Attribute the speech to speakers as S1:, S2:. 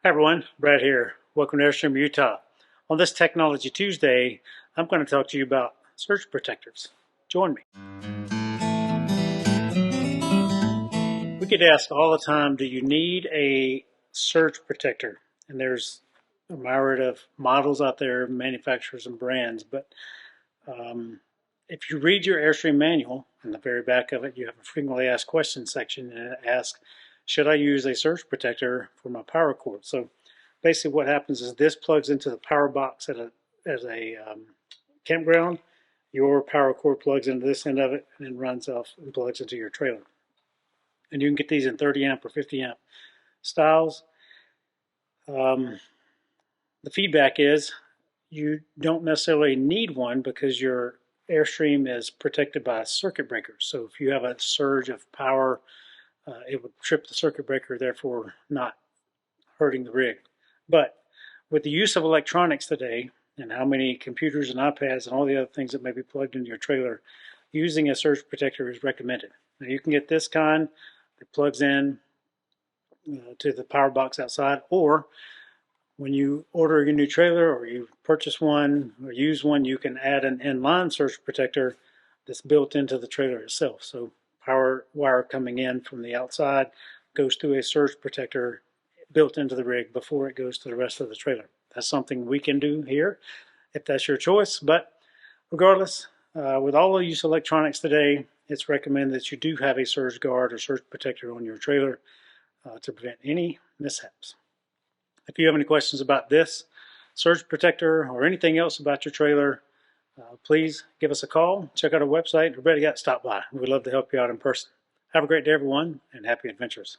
S1: Hi everyone, Brad here. Welcome to Airstream, Utah. On this Technology Tuesday, I'm going to talk to you about surge protectors. Join me. We get asked all the time, do you need a surge protector? And there's a myriad of models out there, manufacturers and brands, but if you read your Airstream manual, in the very back of it, you have a frequently asked questions section, and it asks, should I use a surge protector for my power cord? So basically what happens is this plugs into the power box at a campground. Your power cord plugs into this end of it and then runs off and plugs into your trailer. And you can get these in 30 amp or 50 amp styles. The feedback is you don't necessarily need one because your Airstream is protected by circuit breakers. So if you have a surge of power, it would trip the circuit breaker, therefore not hurting the rig. But with the use of electronics today and how many computers and iPads and all the other things that may be plugged into your trailer, using a surge protector is recommended. Now you can get this kind that plugs in to the power box outside, or when you order your new trailer or you purchase one or use one, you can add an inline surge protector that's built into the trailer itself. So power wire coming in from the outside goes through a surge protector built into the rig before it goes to the rest of the trailer. That's something we can do here if that's your choice. But regardless, with all the use of electronics today, it's recommended that you do have a surge guard or surge protector on your trailer to prevent any mishaps. If you have any questions about this surge protector or anything else about your trailer, please give us a call, check out our website, or better yet, stop by. We'd love to help you out in person. Have a great day, everyone, and happy adventures.